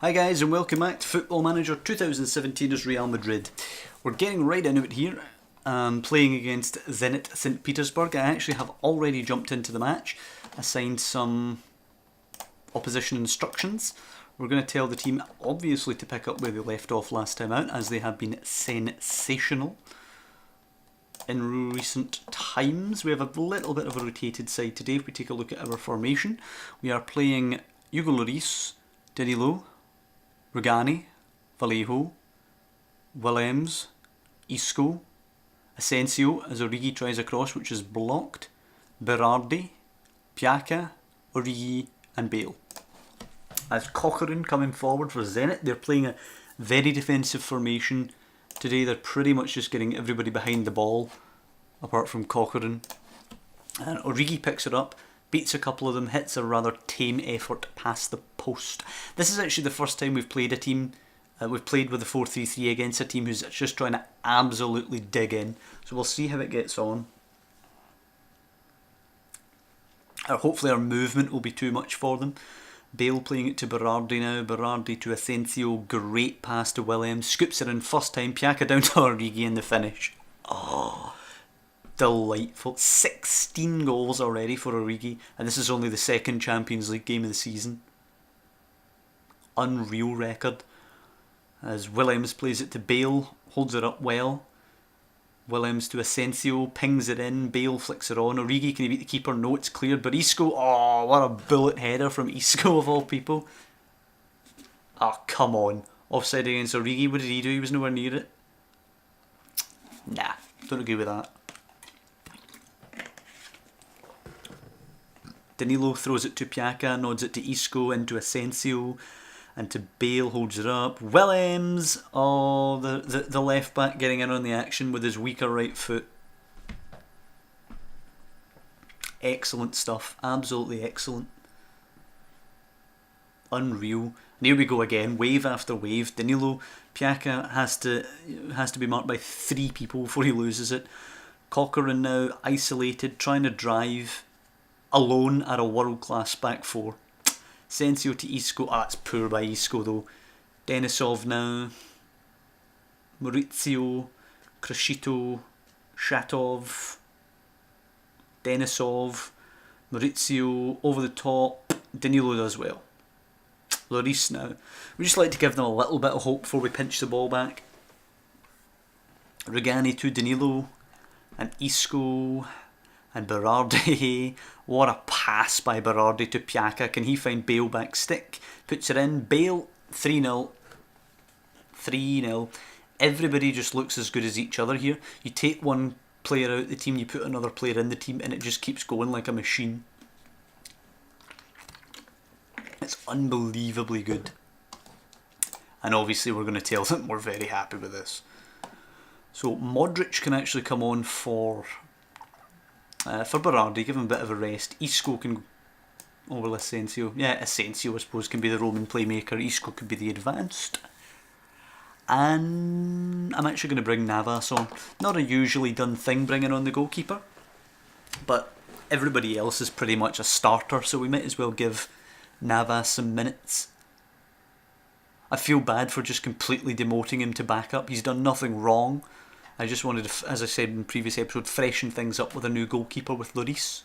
Hi guys and welcome back to Football Manager 2017's Real Madrid. We're getting right into it here, playing against Zenit St. Petersburg. I actually have already jumped into the match, assigned some opposition instructions. We're going to tell the team obviously to pick up where they left off last time out, as they have been sensational in recent times. We have a little bit of a rotated side today. If we take a look at our formation, we are playing Hugo Lloris, Danilo, Rugani, Vallejo, Williams, Isco, Asensio as Origi tries a cross which is blocked, Berardi, Piaka, Origi and Bale. As Cochran coming forward for Zenit, they're playing a very defensive formation today. They're pretty much just getting everybody behind the ball apart from Cochran. And Origi picks it up, beats a couple of them, hits a rather tame effort past the post. This is actually the first time we've played a team, we've played with the 4-3-3 against a team who's just trying to absolutely dig in. So we'll see how it gets on. Hopefully our movement will be too much for them. Bale playing it to Berardi now, Berardi to Asensio, great pass to Williams, scoops it in first time, Piaka down to Origi in the finish. Oh, delightful. 16 goals already for Origi, and this is only the second Champions League game of the season. Unreal record. As Williams plays it to Bale, holds it up well. Williams to Asensio, pings it in, Bale flicks it on. Origi, can he beat the keeper? No, it's cleared, but Isco, oh, what a bullet header from Isco of all people. Oh, come on. Offside against Origi, what did he do? He was nowhere near it. Nah, don't agree with that. Danilo throws it to Piaka, nods it to Isco, into Asensio, and to Bale, holds it up. Williams, oh, the left back getting in on the action with his weaker right foot. Excellent stuff, absolutely excellent. Unreal. And here we go again, wave after wave. Danilo, Piaka has to be marked by 3 people before he loses it. Cochran now isolated, trying to drive alone at a world-class back 4. Asensio to Isco. Ah, that's poor by Isco though. Denisov now. Maurizio, Crescito, Shatov, Denisov, Maurizio over the top. Danilo does well. Lloris now. We just like to give them a little bit of hope before we pinch the ball back. Rugani to Danilo and Isco and Berardi. What a pass by Berardi to Piaka. Can he find Bale back stick? Puts it in. Bale, 3-0. 3-0. Everybody just looks as good as each other here. You take one player out the team, you put another player in the team, and it just keeps going like a machine. It's unbelievably good. And obviously we're going to tell them we're very happy with this. So Modric can actually come on for Berardi, give him a bit of a rest. Isco can, well, Asensio. Yeah, Asensio I suppose can be the Roman playmaker. Isco could be the advanced. And I'm actually going to bring Navas on. Not a usually done thing bringing on the goalkeeper, but everybody else is pretty much a starter, so we might as well give Navas some minutes. I feel bad for just completely demoting him to backup. He's done nothing wrong. I just wanted to, as I said in the previous episode, freshen things up with a new goalkeeper with Lloris.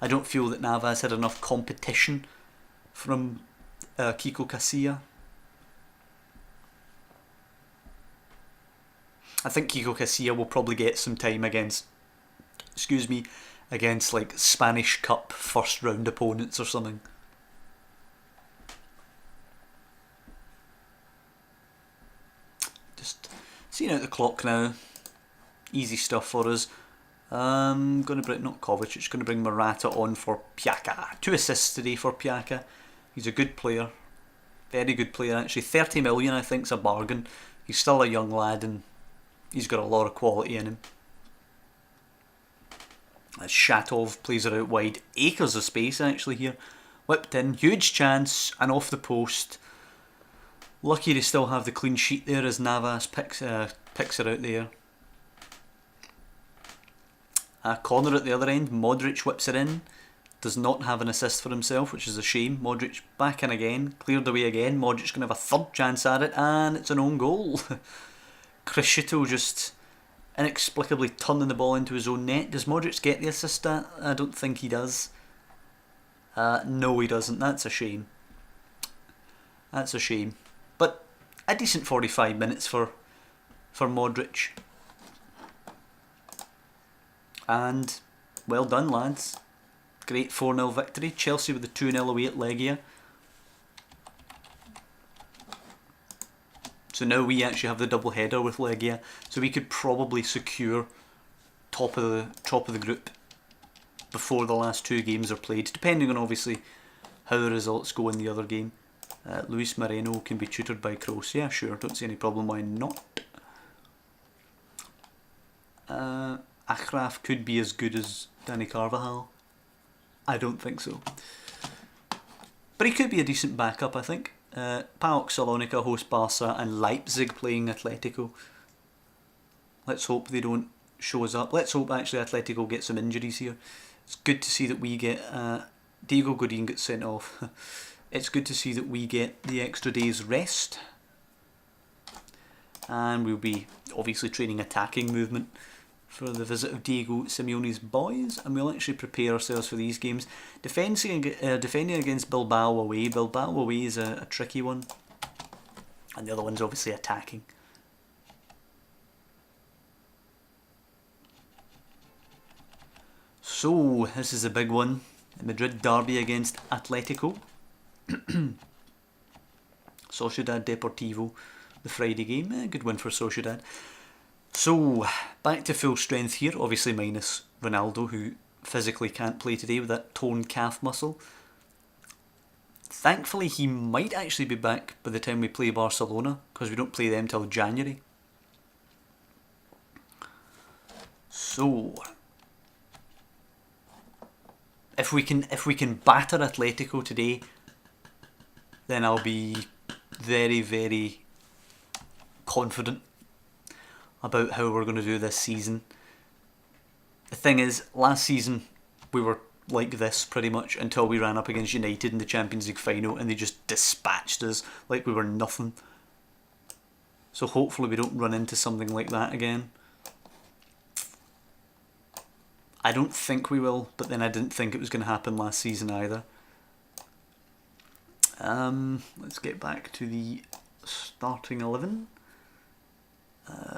I don't feel that Navas had enough competition from Kiko Casilla. I think Kiko Casilla will probably get some time against, against like Spanish Cup first round opponents or something. Just seeing out the clock now. Easy stuff for us. Going to bring, not Kovacic, it's going to bring Morata on for Piaka. 2 assists today for Piaka. He's a good player. Very good player actually. 30 million I think is a bargain. He's still a young lad and he's got a lot of quality in him. As Shatov plays it out wide. Acres of space actually here. Whipped in, huge chance and off the post. Lucky to still have the clean sheet there as Navas picks it out there. Corner at the other end, Modric whips it in. does not have an assist for himself, which is a shame. Modric back in again, cleared away again. Modric going to have a third chance at it, and it's an own goal. Crescito just inexplicably turning the ball into his own net. Does Modric get the assist? I don't think he does. No, he doesn't. That's a shame. That's a shame. But a decent 45 minutes for Modric. And well done, lads. Great 4-0 victory. Chelsea with the 2-0 away at Legia. So now we actually have the double header with Legia. So we could probably secure top of the group before the last two games are played, depending on obviously how the results go in the other game. Luis Moreno can be tutored by Kroos. Yeah, sure. Don't see any problem why not. Achraf could be as good as Danny Carvajal. I don't think so. But he could be a decent backup, I think. PAOK Salonika host Barca and Leipzig playing Atletico. Let's hope they don't show us up. Let's hope actually Atletico get some injuries here. It's good to see that we get... Diego Godin gets sent off. It's good to see that we get the extra day's rest. And we'll be obviously training attacking movement for the visit of Diego Simeone's boys, and we'll actually prepare ourselves for these games. Defending against Bilbao away. Bilbao away is a tricky one, and the other one's obviously attacking. So this is a big one. The Madrid derby against Atletico. Sociedad Deportivo, the Friday game. Good win for Sociedad. So, back to full strength here, obviously minus Ronaldo, who physically can't play today with that torn calf muscle. Thankfully, he might actually be back by the time we play Barcelona, because we don't play them till January. So, if we can batter Atletico today, then I'll be very, very confident about how we're going to do this season. The thing is, last season we were like this pretty much until we ran up against United in the Champions League final and they just dispatched us like we were nothing. So hopefully we don't run into something like that again. I don't think we will, but then I didn't think it was going to happen last season either. Let's get back to the starting 11.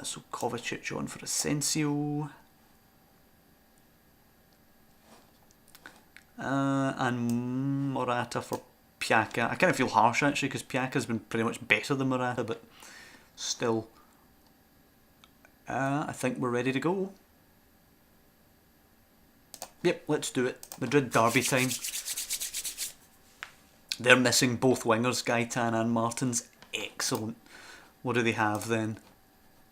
So Kovacic on for Asensio. And Morata for Piaka. I kind of feel harsh actually because Piaka's been pretty much better than Morata, but still. I think we're ready to go. Yep, let's do it. Madrid derby time. They're missing both wingers, Gaetan and Martins. Excellent. What do they have then?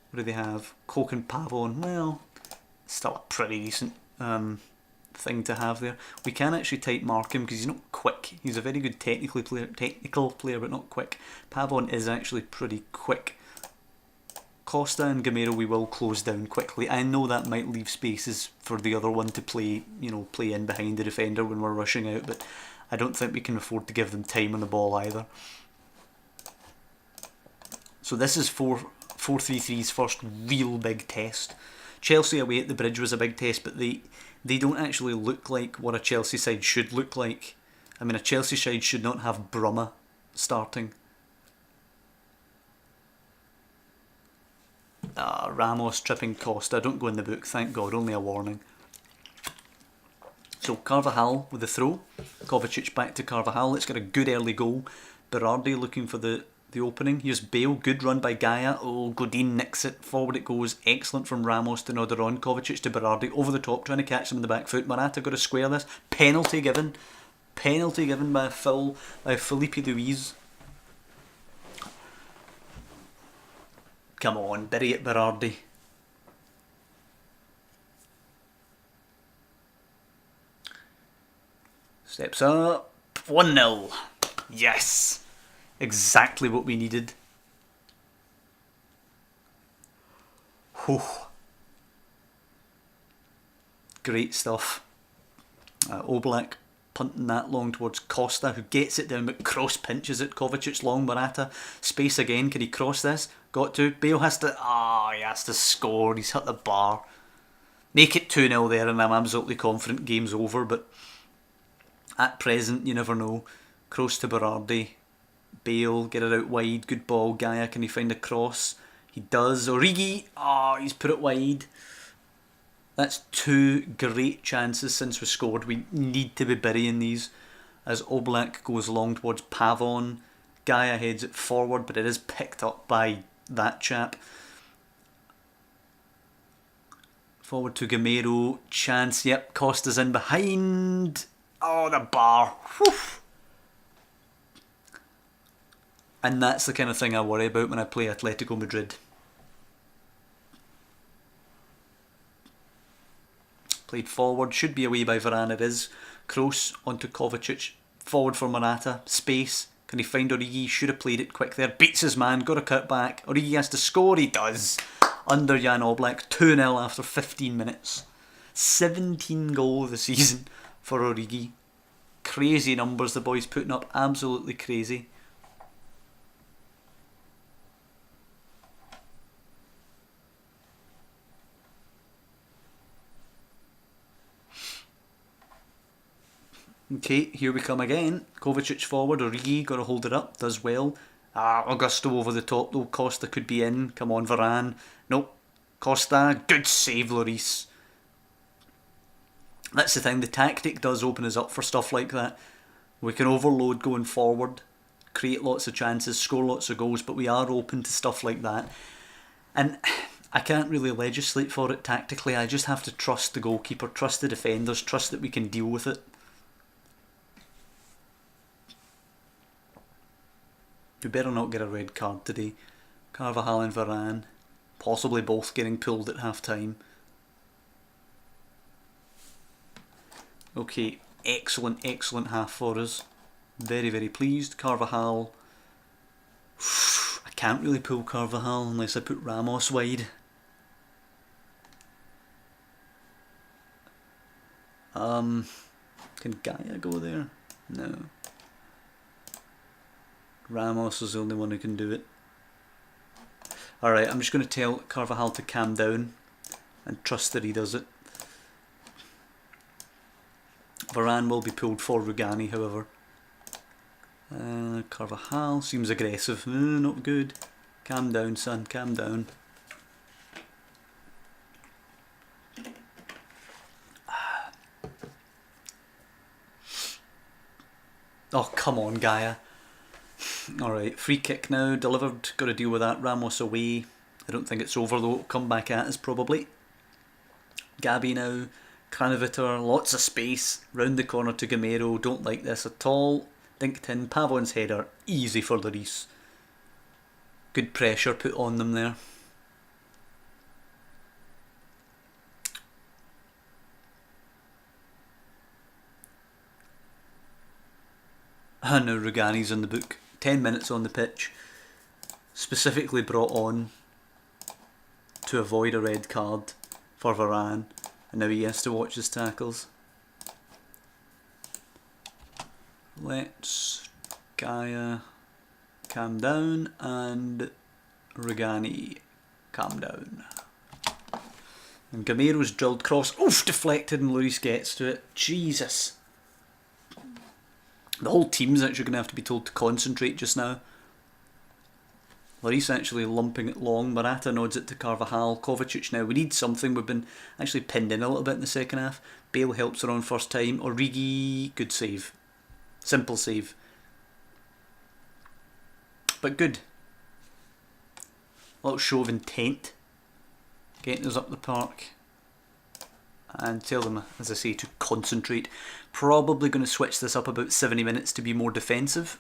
What do they have? Coke and Pavon. Well, still a pretty decent thing to have there. We can actually type mark him because he's not quick. He's a very good technical player, but not quick. Pavon is actually pretty quick. Costa and Gamero we will close down quickly. I know that might leave spaces for the other one to play in behind the defender when we're rushing out, but I don't think we can afford to give them time on the ball either. So this is 4-3-3's first real big test. Chelsea away at the Bridge was a big test, but they don't actually look like what a Chelsea side should look like. I mean, a Chelsea side should not have Bruma starting. Ramos tripping Costa. Don't go in the book, thank God, only a warning. So Carvajal with the throw. Kovacic back to Carvajal. Let's get a good early goal. Berardi looking for the opening. Here's Bale. Good run by Gaia. Oh, Godin nicks it. Forward it goes. Excellent from Ramos to nod on. Kovacic to Berardi. Over the top. Trying to catch him in the back foot. Morata got to square this. Penalty given. Penalty given by Felipe Luis. Come on. Bury it, Berardi. Steps up. 1-0. Yes. Exactly what we needed. Whew. Great stuff. Oblak punting that long towards Costa, who gets it down but cross pinches it. Kovacic long, Morata. Space again, can he cross this? Got to. Bale has to... he has to score. He's hit the bar. Make it 2-0 there and I'm absolutely confident game's over, but at present, you never know. Cross to Berardi. Bale, get it out wide. Good ball. Gaia, can he find a cross? He does. Origi, he's put it wide. That's 2 great chances since we scored. We need to be burying these. As Oblak goes long towards Pavon. Gaia heads it forward, but it is picked up by that chap. Forward to Gamero. Chance, yep. Costa's in behind. Oh, the bar. Whew. And that's the kind of thing I worry about when I play Atletico Madrid. Played forward, should be away by Varane, it is. Kroos onto Kovacic, forward for Morata, space, can he find Origi? Should have played it quick there, beats his man, got a cut back, Origi has to score, he does. Under Jan Oblak, 2-0 after 15 minutes. 17 goals this season for Origi. Crazy numbers the boy's putting up, absolutely crazy. Okay, here we come again. Kovacic forward, Origi, got to hold it up, does well. Augusto over the top though, Costa could be in. Come on, Varane. Nope. Costa, good save, Lloris. That's the thing, the tactic does open us up for stuff like that. We can overload going forward, create lots of chances, score lots of goals, but we are open to stuff like that. And I can't really legislate for it tactically, I just have to trust the goalkeeper, trust the defenders, trust that we can deal with it. We better not get a red card today. Carvajal and Varane, possibly both getting pulled at half time. Okay, excellent half for us. Very, very pleased. Carvajal. I can't really pull Carvajal unless I put Ramos wide. Can Gaia go there? No. Ramos is the only one who can do it. Alright, I'm just going to tell Carvajal to calm down and trust that he does it. Varane will be pulled for Rugani, however. Carvajal seems aggressive. Not good. Calm down, son. Calm down. Oh, come on, Gaia. Alright, free kick now, delivered, got to deal with that. Ramos away. I don't think it's over though, it'll come back at us probably. Gabi now, Kranevitter, lots of space, round the corner to Gamero, don't like this at all. Dinked in, Pavon's header, easy for Lloris. Good pressure put on them there. And now Rugani's in the book. 10 minutes on the pitch, specifically brought on to avoid a red card for Varane, and now he has to watch his tackles. Let's Gaia calm down and Rugani calm down. And Gamero's drilled cross, oof, deflected, and Lloris gets to it. Jesus. The whole team's actually going to have to be told to concentrate just now. Lloris actually lumping it long. Morata nods it to Carvajal. Kovacic now. We need something. We've been actually pinned in a little bit in the second half. Bale helps her on first time. Origi, good save. Simple save. But good. A little show of intent. Getting us up the park. And tell them, as I say, to concentrate. Probably going to switch this up about 70 minutes to be more defensive.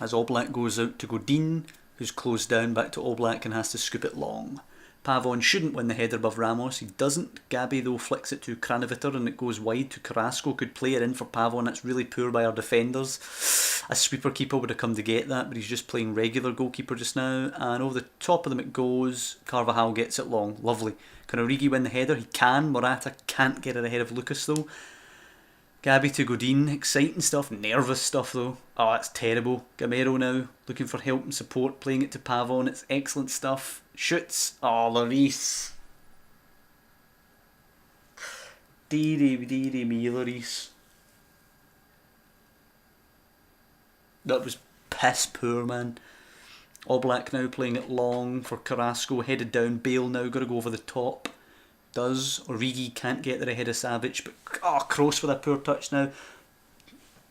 As Oblak goes out to Godin, who's closed down back to Oblak and has to scoop it long. Pavon shouldn't win the header above Ramos, he doesn't. Gabi though flicks it to Kranevitter and it goes wide to Carrasco, could play it in for Pavon, that's really poor by our defenders. A sweeper keeper would have come to get that, but he's just playing regular goalkeeper just now, and over the top of them it goes. Carvajal gets it long, lovely. Can Origi win the header? He can. Morata can't get it ahead of Lucas though. Gabby to Godin, exciting stuff, nervous stuff though. Oh, that's terrible. Gamero now, looking for help and support, playing it to Pavon, it's excellent stuff. Shoots, oh, Lloris. Deary me, Lloris. That was piss poor, man. Oblak now playing it long for Carrasco, headed down. Bale now got to go over the top. Does. Origi can't get there ahead of Savic, but Kroos with a poor touch now.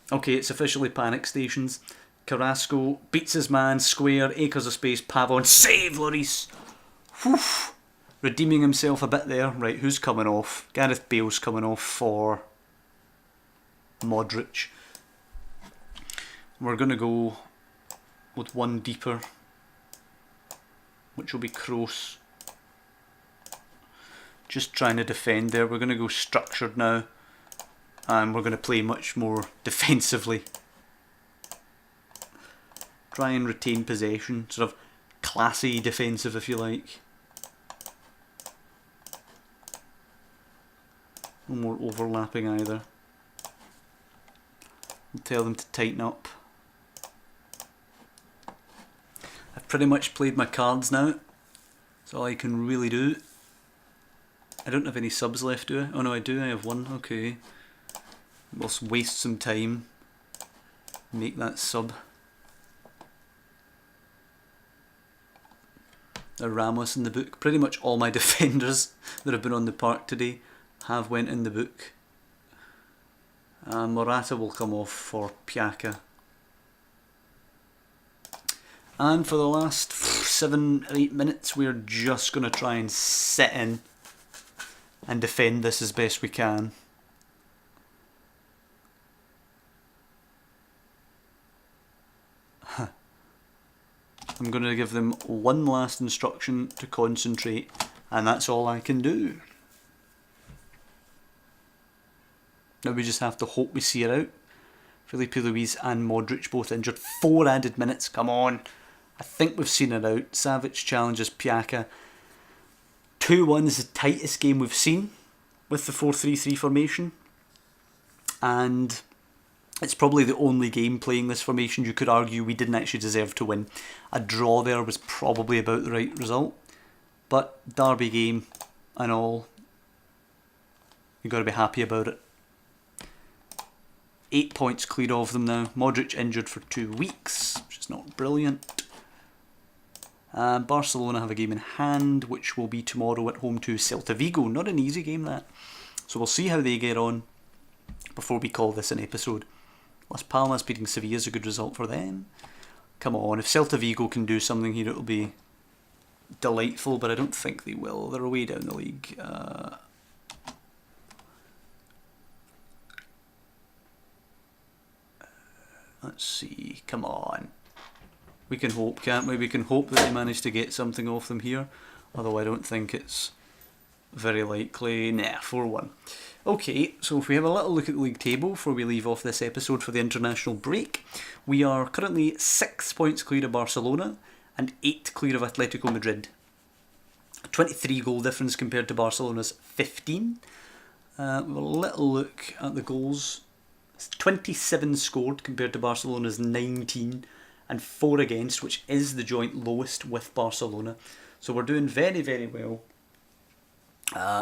Okay, it's officially panic stations. Carrasco beats his man, square, acres of space, Pavon, save Lloris! Whew. Redeeming himself a bit there. Right, who's coming off? Gareth Bale's coming off for Modric. We're going to go with one deeper, which will be Kroos. Just trying to defend there. We're going to go structured now, and we're going to play much more defensively. Try and retain possession, sort of classy defensive if you like. No more overlapping either. We'll tell them to tighten up. I've pretty much played my cards now. That's all I can really do. I don't have any subs left, do I? Oh no, I do, I have one, okay. We'll waste some time. Make that sub. A Ramos in the book. Pretty much all my defenders that have been on the park today have went in the book. And Morata will come off for Piaka. And for the last 7 or 8 minutes, we're just going to try and sit in and defend this as best we can. I'm going to give them one last instruction to concentrate, and that's all I can do. Now we just have to hope we see her out. Felipe Luis and Modric both injured. 4 added minutes, come on. I think we've seen her out. Savic challenges Piaka. 2-1 is the tightest game we've seen with the 4-3-3 formation. And it's probably the only game playing this formation you could argue we didn't actually deserve to win. A draw there was probably about the right result. But derby game and all, you've got to be happy about it. 8 points cleared of them now. Modric injured for 2 weeks, which is not brilliant. Barcelona have a game in hand, which will be tomorrow at home to Celta Vigo. Not an easy game, that. So we'll see how they get on before we call this an episode. Las Palmas beating Sevilla is a good result for them. Come on, if Celta Vigo can do something here, it'll be delightful, but I don't think they will. They're away down the league. Let's see, come on. We can hope, can't we? We can hope that they manage to get something off them here. Although I don't think it's very likely. Nah, 4-1. Okay, so if we have a little look at the league table before we leave off this episode for the international break, we are currently 6 points clear of Barcelona and 8 clear of Atletico Madrid. 23 goal difference compared to Barcelona's 15. We have a little look at the goals. 27 scored compared to Barcelona's 19, and 4 against, which is the joint lowest with Barcelona. So we're doing very, very well.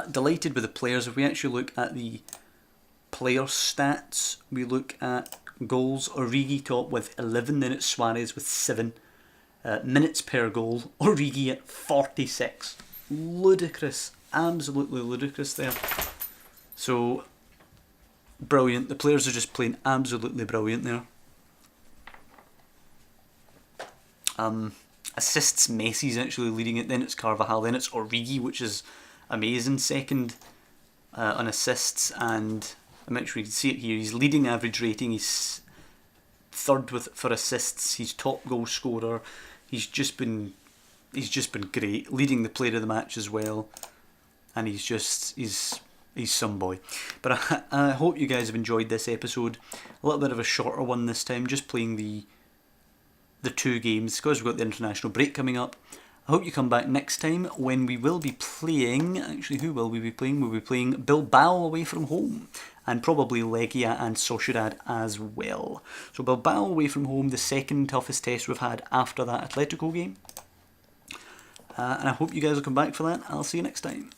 Delighted with the players. If we actually look at the player stats, we look at goals. Origi top with 11, then it's Suarez with 7. Minutes per goal, Origi at 46. Ludicrous, absolutely ludicrous there. So brilliant. The players are just playing absolutely brilliant there. Assists, Messi's actually leading it, then it's Carvajal, then it's Origi, which is amazing. Second on assists, and I'm actually, you can see it here, he's leading average rating, he's third for assists, he's top goal scorer, he's just been great, leading the player of the match as well, and he's some boy. But I hope you guys have enjoyed this episode. A little bit of a shorter one this time, just playing the 2 games because we've got the international break coming up. I hope you come back next time when we will be playing, actually who will we be playing? We'll be playing Bilbao away from home, and probably Legia and Sociedad as well. So Bilbao away from home, the second toughest test we've had after that Atletico game. And I hope you guys will come back for that. I'll see you next time.